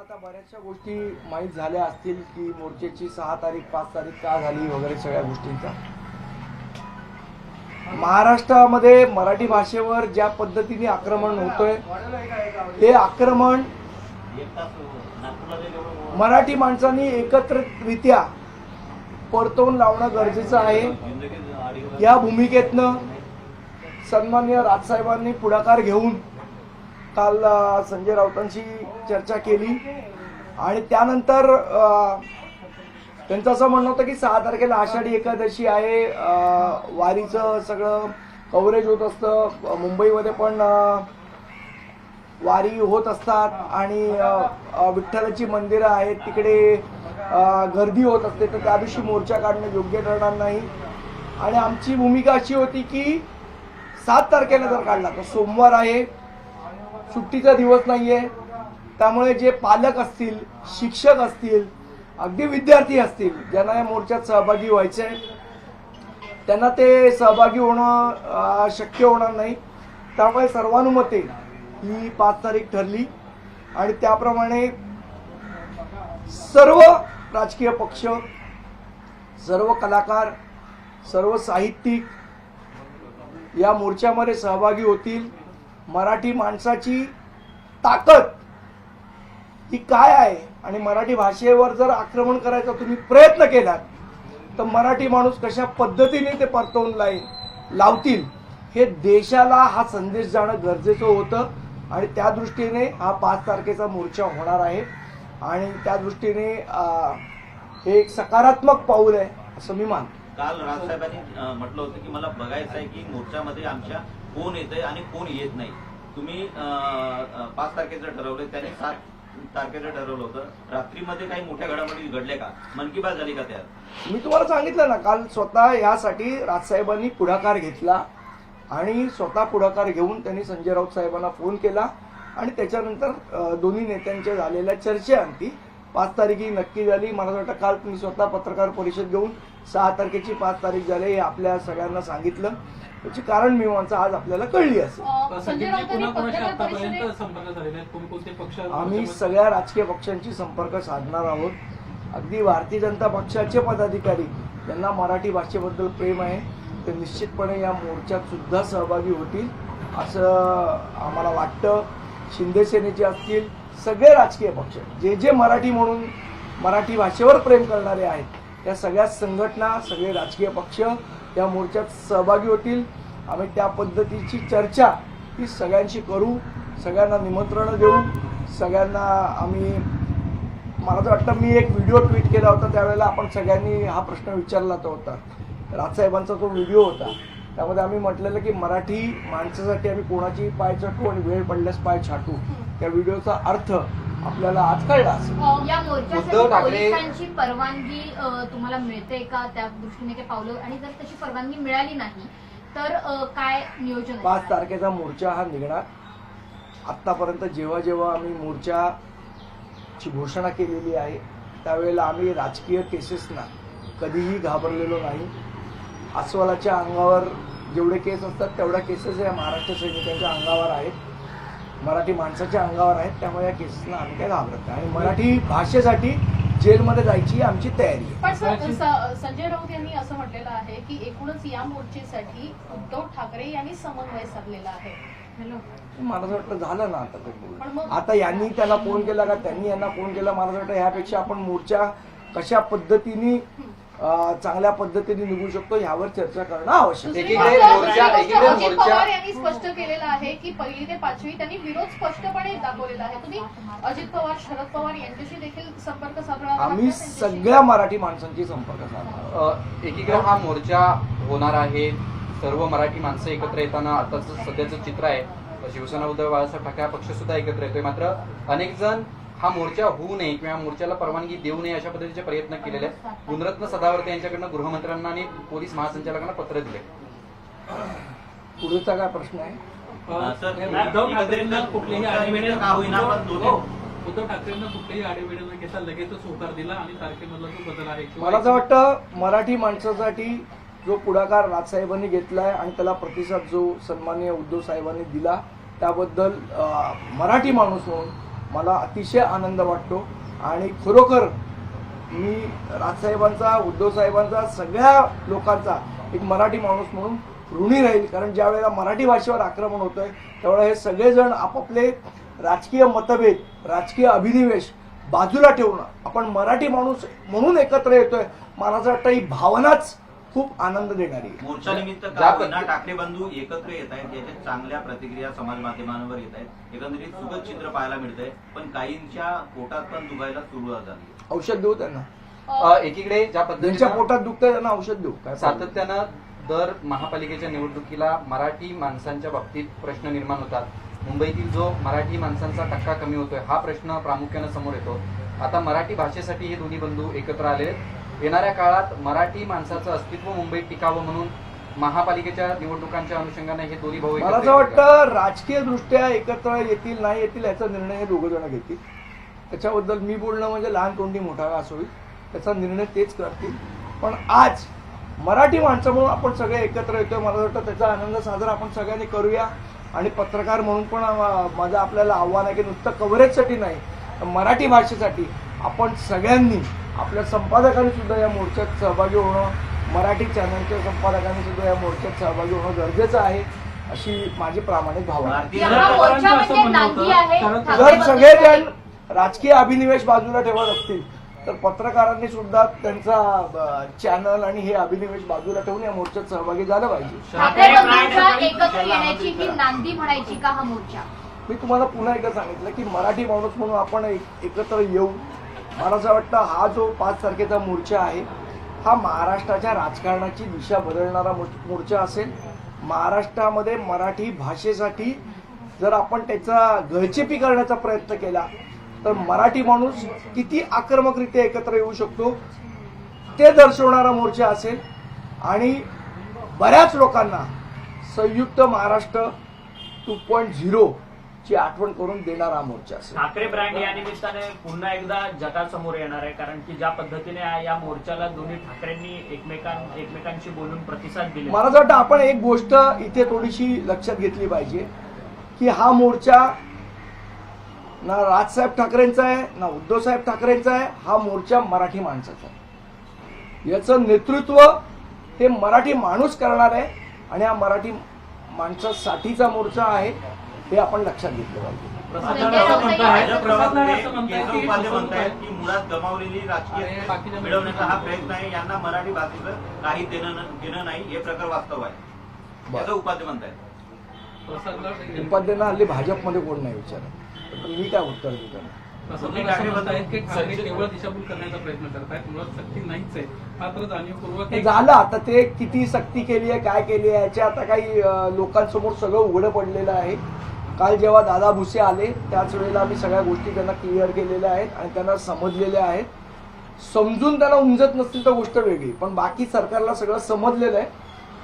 आता बऱ्याचशा गोष्टी माहीत झाल्या असतील की मोर्चेची 6 तारीख 5 तारीख का झाली वगैरे सगळ्या गोष्टींचा. महाराष्ट्रामध्ये मराठी भाषेवर ज्या पद्धतीने आक्रमण होतोय हे आक्रमण मराठी माणसांनी एकत्रितरित्या परतवून लावणं गरजेचं आहे. या भूमिकेतनं सन्माननीय राजसाहेबांनी पुढाकार घेऊन काल संजय राऊतांशी चर्चा केली आणि त्यानंतर त्यांचं असं म्हणणं होतं की 6 तारखेला आषाढी एकादशी आहे, वारीचं सगळं कव्हरेज होत असतं, मुंबईमध्ये पण वारी होत असतात आणि विठ्ठलाची मंदिरं आहेत तिकडे गर्दी होत असते, तर त्या दिवशी मोर्चा काढणं योग्य ठरणार नाही. आणि आमची भूमिका अशी होती की 7 तारखेला जर काढला तर सोमवार आहे, सुट्टीचा दिवस नाहीये, त्यामुळे जे पालक असतील, शिक्षक असतील, अगदी विद्यार्थी असतील ज्यांना या मोर्चात सहभागी व्हायचंय त्यांना ते सहभागी होणं शक्य होणार नाही. त्यामुळे सर्वानुमते ही 5 तारीख ठरली आणि त्याप्रमाणे सर्व राजकीय पक्ष, सर्व कलाकार, सर्व साहित्यिक या मोर्चामध्ये सहभागी होतील. मराठी माणसाची ताकद ही काय आहे आणि मराठी भाषेवर जर आक्रमण करायचा तुम्ही प्रयत्न केलात तर मराठी माणूस कशा पद्धतीने ते परतवून लावतील हे देशाला हा संदेश जाणं गरजेचं होतं आणि त्या दृष्टीने हा 5 तारखेचा मोर्चा होणार आहे आणि त्या दृष्टीने हे एक सकारात्मक पाऊल आहे असं मी मानतो. काल राजसाहेबांनी म्हटलं होतं की मला बघायचं आहे की मोर्चामध्ये आमच्या कोण येतंय आणि कोण येत नाही. तुम्ही 5 तारखेचं ठरवलं, त्यांनी 7 तारखेचं ठरवलं होतं. रात्रीमध्ये काही मोठ्या घडामोडी घडल्या का? मन की बात झाली का त्यात? मी तुम्हाला सांगितलं ना, काल स्वतः यासाठी राजसाहेबांनी पुढाकार घेतला आणि स्वतः पुढाकार घेऊन त्यांनी संजय राऊत साहेबांना फोन केला आणि त्याच्यानंतर दोन्ही नेत्यांच्या झालेल्या चर्चेअंती 5 तारीख ही नक्की झाली. मला वाटतं काल तुम्ही स्वतः पत्रकार परिषद घेऊन 6 तारखेची 5 तारीख झाली हे आपल्या सगळ्यांना सांगितलं. त्याची कारण मीमांसा आज आपल्याला कळली असेल. आम्ही सगळ्या राजकीय पक्षांशी संपर्क साधणार आहोत. अगदी भारतीय जनता पक्षाचे पदाधिकारी ज्यांना मराठी भाषेबद्दल प्रेम आहे ते निश्चितपणे या मोर्चात सुद्धा सहभागी होतील असं आम्हाला वाटतं. शिंदे सेनेचे असतील, सगळे राजकीय पक्ष जे मराठी म्हणून मराठी भाषेवर प्रेम करणारे आहेत त्या सगळ्या संघटना, सगळे राजकीय पक्ष या मोर्चात सहभागी होतील. आम्ही त्या पद्धतीची चर्चा ही सगळ्यांशी करू, सगळ्यांना निमंत्रण देऊ, सगळ्यांना आम्ही, मला तर वाटतं मी एक व्हिडिओ ट्विट केला होता त्यावेळेला आपण सगळ्यांनी हा प्रश्न विचारला होता. राजसाहेबांचा तो व्हिडिओ होता, त्यामध्ये आम्ही म्हटलेलं की मराठी माणसासाठी आम्ही कोणाची पाय चाटू आणि वेळ पडल्यास पाय छाटू. त्या व्हिडिओचा अर्थ आपल्याला आज कळला असेल. या मोर्चासाठी पोलिसांची परवानगी तुम्हाला मिळते का? त्या दृष्टीने काही पावलं, आणि जर तशी परवानगी मिळाली नाही तर काय नियोजन? 5 तारखेचा मोर्चा हा निघणार. आतापर्यंत जेव्हा जेव्हा आम्ही मोर्चाची घोषणा केलेली आहे त्यावेळेला आम्ही राजकीय केसेसना कधीही घाबरलेलो नाही. अस्वलाच्या अंगावर जेवढे केस असतात तेवढ्या केसेस या महाराष्ट्र सैनिकांच्या अंगावर आहेत, मराठी माणसाच्या अंगावर आहेत. त्यामुळे या केसेसना आम्ही काय घाबरत नाही आणि मराठी भाषेसाठी जेलमध्ये जायची आमची तयारी आहे. पण संजय राऊत यांनी असं म्हटलेलं आहे की एकूणच या मोर्चेसाठी उद्धव ठाकरे यांनी समन्वय साधलेला आहे. मला असं वाटतं झालं ना आता यांनी त्याला फोन केला का त्यांनी यांना फोन केला. मला असं वाटतं ह्यापेक्षा आपण मोर्चा कशा पद्धतीने चांगल्या पद्धतीने निघू शकतो यावर चर्चा करणं आवश्यक आहे. अजित पवार यांनी स्पष्ट केलेलं आहे की 1ली ते 5वी त्यांनी विरोध स्पष्टपणे दाखवलेला आहे. तुम्ही अजित पवार, शरद पवार यांच्याशी देखील संपर्क साधणार? आम्ही सगळ्या मराठी माणसांची संपर्क साधणार. एकीकडे हा मोर्चा होणार आहे, सर्व मराठी माणसं एकत्र येताना आताच सध्याचं चित्र आहे. शिवसेना उद्धव बाळासाहेब ठाकरे हा पक्ष सुद्धा एकत्र येतोय. मात्र अनेक जण हा मोर्चा होऊ नये किंवा मोर्चाला परवानगी देऊ नये अशा पद्धतीचे प्रयत्न केलेले आहेत. गुणरत्न सदावर्ते यांच्याकडनं गृहमंत्र्यांना आणि पोलीस महासंचालकांना पत्र दिले. पुढचा काय प्रश्न आहे? उद्धव ठाकरेंना कुठलेही आढेवेढे न घेता लगेचच होकार दिला आणि तारखेमधला जो बदल आहे, मला असं वाटतं मराठी माणसासाठी जो पुढाकार राजसाहेबांनी घेतलाय आणि त्याला प्रतिसाद जो सन्माननीय उद्धव साहेबांनी दिला त्याबद्दल मराठी माणूस म्हणून मला अतिशय आनंद वाटतो. आणि खरोखर मी राजसाहेबांचा, उद्धव साहेबांचा, सगळ्या लोकांचा एक मराठी माणूस म्हणून ऋणी राहील. कारण ज्या वेळेला मराठी भाषेवर आक्रमण होतंय त्यावेळेला हे सगळेजण आपापले राजकीय मतभेद, राजकीय अभिनिवेश बाजूला ठेवून आपण मराठी माणूस म्हणून एकत्र येतोय. मला असं वाटतं ही भावनाच खूप आनंद देणारी आहे. मोर्चानिमित्त ज्या का ठाकरे बंधू एकत्र येत आहेत याच्या चांगल्या प्रतिक्रिया समाज माध्यमांवर येत आहेत. एकंदरीत सुखद चित्र पाहायला मिळतंय, पण काहींच्या पोटात पण दुखायला सुरुवात झाली. औषध देऊ त्यांना, एकीकडे ज्या ज्यांच्या पद्धतीने पोटात दुखतंय त्यांना औषध देऊ. काय सातत्यानं दर महापालिकेच्या निवडणुकीला मराठी माणसांच्या बाबतीत प्रश्न निर्माण होतात. मुंबईतील जो मराठी माणसांचा टक्का कमी होतोय हा प्रश्न प्रामुख्यानं समोर येतो. आता मराठी भाषेसाठी हे दोन्ही बंधू एकत्र आले आहेत. येणाऱ्या काळात मराठी माणसाचं अस्तित्व मुंबईत टिकावं म्हणून महापालिकेच्या निवडणुकांच्या अनुषंगाने हे दोन्ही भाऊ मला एकत्र असं येतील का? वाटतं राजकीय दृष्ट्या एकत्र येतील नाही येतील याचा निर्णय हे दोघं जण घेतील. त्याच्याबद्दल मी बोलणं म्हणजे लहान तोंडी मोठा असं होईल, त्याचा निर्णय तेच करतील. पण आज मराठी माणसं म्हणून आपण सगळे एकत्र येतोय. मला वाटतं त्याचा आनंद साजरा आपण सगळ्यांनी करूया. आणि पत्रकार म्हणून पण माझं आपल्याला आव्हान आहे की नुसतं कव्हरेजसाठी नाही तर मराठी भाषेसाठी आपण सगळ्यांनी, आपल्या संपादकांनी सुद्धा या मोर्चात सहभागी होणं, मराठी चॅनलच्या संपादकांनी सुद्धा या मोर्चात सहभागी होणं गरजेचं आहे, अशी माझी प्रामाणिक भावना आहे. भारतीय हा मोर्चा म्हणजे नांदी आहे ठाकरे जर सगळेजण राजकीय अभिनिवेश बाजूला ठेवत असतील तर पत्रकारांनी सुद्धा त्यांचा चॅनल आणि हे अभिनिवेश बाजूला ठेवून या मोर्चात सहभागी झालं पाहिजे. ठाकरे बंधूंच्या एकत्र येण्याची ही नांदी म्हणायची का हा मोर्चा? मी तुम्हाला पुन्हा एकदा सांगितलं की मराठी माणूस म्हणून आपण एकत्र येऊ. मला असं वाटतं हा जो 5 तारखेचा मोर्चा आहे हा महाराष्ट्राच्या राजकारणाची दिशा बदलणारा मोर्चा असेल. महाराष्ट्रामध्ये मराठी भाषेसाठी जर आपण त्याचा गळचेपी करण्याचा प्रयत्न केला तर मराठी माणूस किती आक्रमकरित्या एकत्र येऊ शकतो ते दर्शवणारा मोर्चा असेल. आणि बऱ्याच लोकांना संयुक्त महाराष्ट्र 2.0 ची आठवण करून देणारा मोर्चा असेल. ठाकरे ब्रँड या निमित्ताने पुन्हा एकदा जगासमोर येणार आहे, कारण की ज्या पद्धतीने या मोर्चाला दोन्ही ठाकरेंनी एकमेकांशी बोलून प्रतिसाद दिले. मला असं वाटतं आपण एक गोष्ट इथे थोडीशी लक्षात घेतली पाहिजे की हा मोर्चा ना राजसाहेब ठाकरेंचा आहे ना उद्धव साहेब ठाकरेंचा आहे. हा मोर्चा मराठी माणसाचा आहे. याचं नेतृत्व हे मराठी माणूस करणार आहे आणि हा मराठी माणसासाठीचा मोर्चा आहे हे आपण लक्षात घेतलं पाहिजे. केंद्र उपाध्याय म्हणतायत की मुळात गमावलेली राजकीय मिळवण्याचा हा प्रयत्न आहे. यांना मराठी भाषेचं काही देणं नाही हे प्रकार वास्तव आहे याचं उपाध्याय म्हणतायत. उपाध्यायांना हल्ली भाजपमध्ये कोण नाही विचारत, मी काय उत्तर देतो. प्रसाद ठाकरे म्हणतायत की ठाकरे केवळ दिशाभूल करण्याचा प्रयत्न करतायत, मुळात सक्ती नाहीच आहे. मात्र जाणीवपूर्वक हे झालं. आता ते किती सक्ती केली आहे, काय केली आहे याच्या आता काही लोकांसमोर सगळं उघडं पडलेलं आहे. काल जेव्हा दादा भुसे आले त्याच वेळेला आम्ही सगळ्या गोष्टी त्यांना क्लिअर केलेल्या आहेत आणि त्यांना समजलेल्या आहेत. समजून त्यांना उमजत नसतील तर गोष्ट वेगळी, पण बाकी सरकारला सगळं समजलेलं आहे.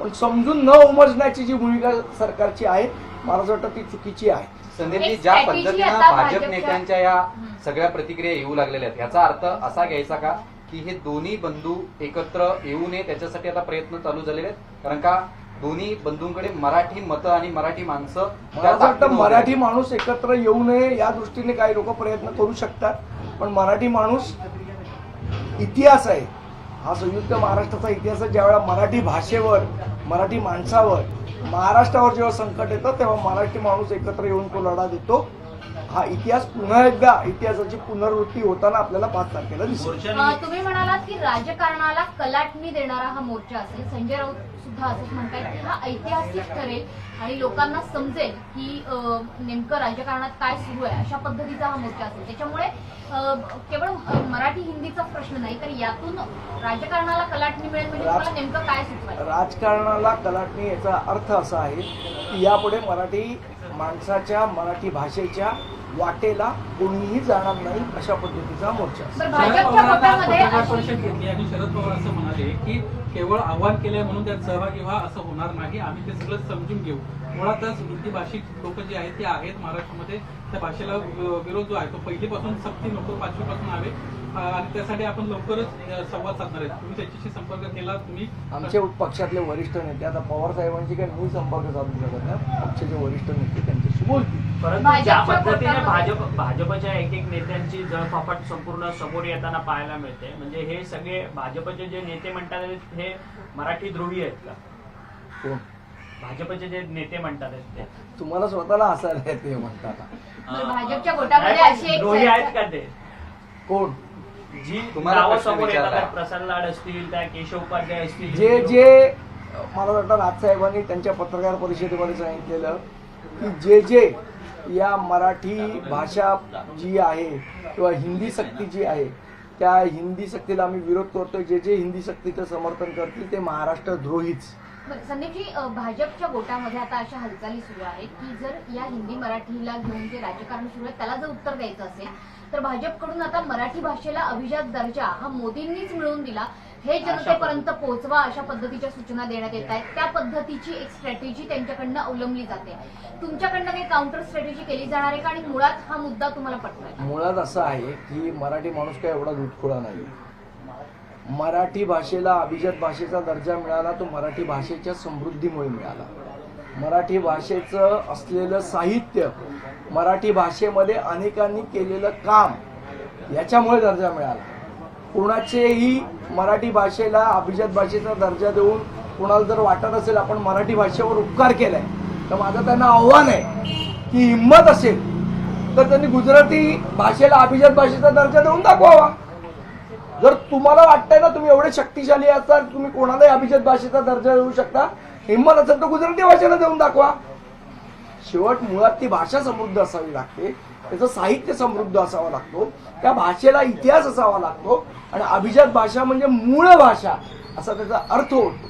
पण समजून न उमजण्याची जी भूमिका सरकारची आहे मला असं वाटतं ती चुकीची आहे. संदीपजी, एक ज्या strategy पद्धतीनं आता भाजप भाजपच्या- नेत्यांच्या या सगळ्या प्रतिक्रिया येऊ लागलेल्या आहेत याचा अर्थ असा घ्यायचा का की हे दोन्ही बंधू एकत्र येऊ नये त्याच्यासाठी आता प्रयत्न चालू झालेले आहेत? कारण का दोन्ही बंधूंकडे मराठी मतं आणि मराठी माणसं मला असं वाटतं मराठी माणूस एकत्र येऊ नये या दृष्टीने काही लोक प्रयत्न करू शकतात. पण मराठी माणूस इतिहास आहे, हा संयुक्त महाराष्ट्राचा इतिहास आहे. ज्यावेळेला मराठी भाषेवर, मराठी माणसावर, महाराष्ट्रावर जेव्हा संकट येतं तेव्हा मराठी माणूस एकत्र येऊन तो लढा देतो. हा इतिहास पुन्हा एकदा इतिहासाची पुनरावृत्ती होताना आपल्याला 5 तारखेला दिसेल. तुम्ही म्हणालात की राजकारणाला कलाटणी देणारा हा मोर्चा असेल. संजय राऊत सुद्धा असंच म्हणतायत की हा ऐतिहासिक ठरेल आणि लोकांना समजेल की नेमकं राजकारणात काय सुरू आहे अशा पद्धतीचा हा मोर्चा असेल. त्याच्यामुळे केवळ मराठी हिंदीचा प्रश्न नाही तर यातून राजकारणाला कलाटणी मिळेल म्हणजे तुम्हाला नेमकं काय सुचवायचं? राजकारणाला कलाटणी याचा अर्थ असा आहे की यापुढे मराठी माणसाच्या, मराठी भाषेच्या वाटेला कोणीही जाणार नाही अशा पद्धतीचा मोर्चा असेल. बरं, भाजपच्या पक्षामध्ये परिषद घेतली आणि शरद पवार असं म्हणाले की केवळ आव्हान केलंय म्हणून त्यात सहभागी व्हा असं होणार नाही, आम्ही ते सगळं समजून घेऊ. मुळातच हिंदी भाषिक लोक जे आहेत ते आहेत महाराष्ट्रामध्ये, त्या भाषेला विरोध जो आहे तो पहिलीपासून सक्ती नको 5वी पासून हवे आणि त्यासाठी आपण लवकरच संवाद साधणार आहेत. तुम्ही त्याच्याशी संपर्क केला? तुम्ही आमचे पक्षातले वरिष्ठ नेते, आता पवार साहेबांशी काही मी संपर्क साधू शकत नाही, पक्षाचे वरिष्ठ नेते त्यांच्याशी बोलतील. परंतु ज्या भाजपच्या पद्धतीने पोटामध्ये- भाजपच्या एक नेत्यांची जळफाफट संपूर्ण समोर येताना पाहायला मिळते, म्हणजे हे सगळे भाजपचे जे नेते म्हणतात आहेत, हे मराठी द्रोही आहेत का? कोण? भाजपचे जे नेते म्हणतात आहेत ते तुम्हाला स्वतःला हसायला येते म्हणताना. तर भाजपच्या गोटामध्ये अशी एक द्रोही आहेत चर्चा- का ते? कोण? जी तुम्हाला नावं प्रश्न समोर विचारला. येतात, प्रसाद लाड असतील, त्या केशव उपाध्याय असतील, जे मला वाटतं राजसाहेबांनी त्यांच्या पत्रकार परिषदेमध्ये सांगितलेलं की जे या मराठी भाषा जी आहे किंवा हिंदी सक्ती जी आहे त्या हिंदी सक्तीला आम्ही विरोध करतोय. जे हिंदी सक्तीचं समर्थन करतील ते महाराष्ट्र द्रोहीच. बरं, संदीपजी, भाजपच्या गोटामध्ये आता अशा हालचाली सुरू आहेत की जर या हिंदी मराठीला घेऊन जे राजकारण सुरू आहे त्याला जर उत्तर द्यायचं असेल तर भाजपकडून आता मराठी भाषेला अभिजात दर्जा हा मोदींनीच मिळवून दिला हे जनतेपर्यंत पोहोचवा अशा पद्धतीच्या सूचना देण्यात येत आहेत. त्या पद्धतीची एक स्ट्रॅटेजी त्यांच्याकडनं अवलंबली जाते. तुमच्याकडनं काही काउंटर स्ट्रॅटेजी केली जाणार आहे का आणि मुळात हा मुद्दा तुम्हाला पटतोय? मुळात असं आहे की मराठी माणूस काय एवढा दुधखोळा नाही. मराठी भाषेला अभिजात भाषेचा दर्जा मिळाला तो मराठी भाषेच्या समृद्धीमुळे मिळाला. मराठी भाषेचं असलेलं साहित्य, मराठी भाषेमध्ये अनेकांनी केलेलं काम याच्यामुळे दर्जा मिळाला. कोणाचेही मराठी भाषेला अभिजात भाषेचा दर्जा देऊन कोणाला जर वाटत असेल आपण मराठी भाषेवर उपकार केलाय तर माझं त्यांना आव्हान आहे की हिंमत असेल तर त्यांनी गुजराती भाषेला अभिजात भाषेचा दर्जा देऊन दाखवावा. जर तुम्हाला वाटतंय ना तुम्ही एवढे शक्तिशाली असाल तुम्ही कोणालाही अभिजात भाषेचा दर्जा देऊ शकता, हिंमत असेल तर गुजराती भाषेला देऊन दाखवा. शेवट मुळात ती भाषा समृद्ध असावी लागते, त्याचं साहित्य समृद्ध असावा लागतो, त्या भाषेला इतिहास असावा लागतो आणि अभिजात भाषा म्हणजे मूळ भाषा असा त्याचा अर्थ होतो.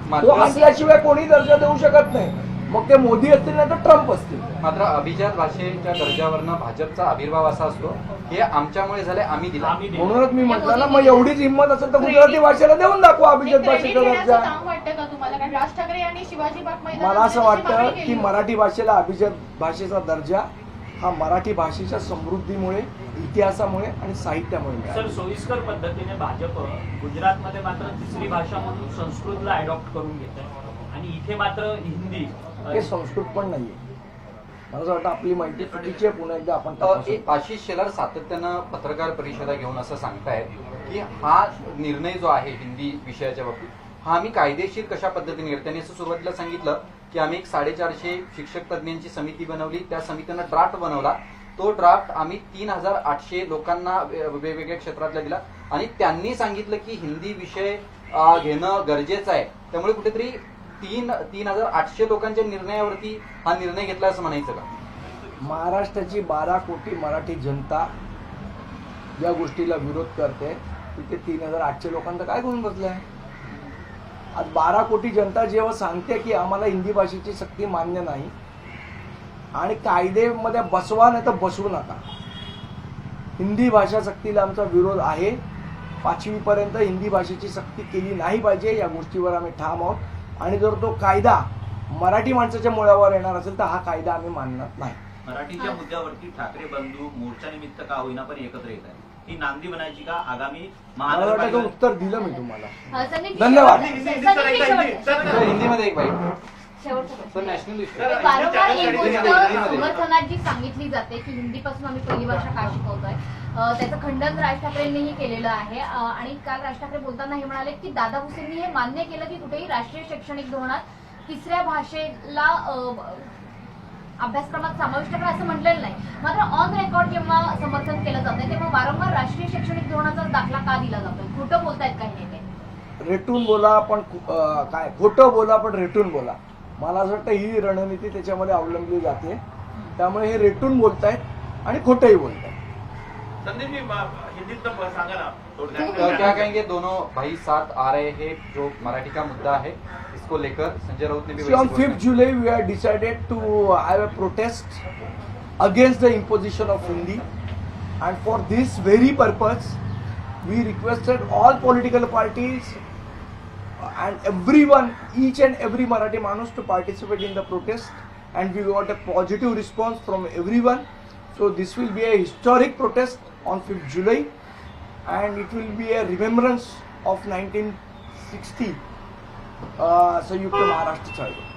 तो मात्र असल्याशिवाय कोणी दर्जा देऊ शकत नाही. मग ते मोदी असतील नाही तर ट्रम्प असतील. मात्र अभिजात भाषेच्या दर्जावरनं भाजपचा आविर्भाव असा असतो हे आमच्यामुळे झाले, आम्ही दिला. म्हणूनच मी म्हटलं ना मग एवढीच हिंमत असेल तर गुजराती भाषेला देऊन दाखवा अभिजात एक credit भाषेचा घेण्याचं दर्जा. काम वाटतं का तुम्हाला? कारण राज ठाकरे यांनी शिवाजी पार्क मैदानात मला असं त्याची वाटतं मागणी की केली होती. मराठी भाषेला अभिजात भाषेचा दर्जा हा मराठी भाषेच्या समृद्धीमुळे, इतिहासामुळे आणि साहित्यामुळे मिळाला. सर, सोयीस्कर पद्धतीने भाजप गुजरातमध्ये मात्र तिसरी भाषा म्हणून संस्कृतला अडॉप्ट करून घेत आहे आणि इथे मात्र हिंदी. हे संस्कृत पण नाहीये. मला असं वाटतं आपली माहिती चुकीची आहे. पुन्हा एकदा आपण तपासू. आशिष शेलार सातत्यानं पत्रकार परिषदा घेऊन असं सांगतायत की हा निर्णय जो आहे हिंदी विषयाच्या बाबतीत हा आम्ही कायदेशीर कशा पद्धतीने घेतो. त्यांनी असं सुरुवातीला सांगितलं की आम्ही एक 450 शिक्षक तज्ज्ञांची समिती बनवली, त्या समितीनं ड्राफ्ट बनवला, तो ड्राफ्ट आम्ही 3800 लोकांना वेगवेगळ्या क्षेत्रातल्या दिला आणि त्यांनी सांगितलं की हिंदी विषय घेणं गरजेचं आहे. त्यामुळे कुठेतरी 3800 लोकांच्या निर्णयावरती हा निर्णय घेतला असं म्हणायचं का? महाराष्ट्राची 12 कोटी मराठी जनता या गोष्टीला विरोध करते, तिथे 3800 लोकांना काय घेऊन बसलंय? आज 12 कोटी जनता जेव्हा सांगते की आम्हाला हिंदी भाषेची सक्ती मान्य नाही आणि कायद्यामध्ये बसवा नाही तर बसवू नका, हिंदी भाषा सक्तीला आमचा विरोध आहे. 5वी पर्यंत हिंदी भाषेची सक्ती केली नाही पाहिजे या गोष्टीवर आम्ही ठाम आहोत. आणि जर तो कायदा मराठी माणसाच्या मुळावर येणार असेल तर हा कायदा आम्ही मानणार नाही. मराठीच्या मुद्द्यावरती ठाकरे बंधू मोर्चानिमित्त का होईना पण एकत्र येत आहेत. ही नांदी बनायची का आगामी मला वाटतं महानगरपालिका? उत्तर दिलं मी तुम्हाला. संदीपजी, धन्यवाद. संदीपजी, सर, हिंदीमध्ये एक बाईट. शेवटचं सर, प्रश्न. National issue. वारंवार एक गोष्ट हिंदीमध्ये. समर्थनात जी सांगितली जाते की हिंदीपासून आम्ही पहिली भाषा का शिकवतोय, त्याचं खंडन राज ठाकरेंनीही केलेलं आहे. आणि काल राज ठाकरे बोलताना हे म्हणाले की दादा भुसेंनी हे मान्य केलं की कुठेही राष्ट्रीय शैक्षणिक धोरणात तिसऱ्या भाषेला अभ्यासक्रमात समाविष्ट करा असं म्हटलेलं नाही. मात्र ऑन रेकॉर्ड जेव्हा समर्थन केलं जातंय तेव्हा वारंवार राष्ट्रीय शैक्षणिक धोरणाचा दाखला का दिला जातोय? खोटं बोलतायत काही नेते. रेटून बोला पण काय खोटं बोला पण रेटून बोला. मला असं वाटतं ही रणनीती त्याच्यामध्ये अवलंबली जाते. त्यामुळे हे रेटून बोलतायत आणि खोटंही बोलतायत. संदीप जी, हिंदीत सांगा ना थोडक्यात. क्या कहेंगे दोनों भाई साथ आ रहे हैं जो मराठी का मुद्दा है इसको लेकर संजय राउत ने भी See, on 5th July we have decided to have a protest against the imposition of Hindi, and for this very purpose we requested all political parties and everyone, each and every Marathi Manus to participate in the protest, and we got a positive response from everyone. So this will be a historic protest on 5th July, and it will be a remembrance of 1960 संयुक्त महाराष्ट्र चळवळ.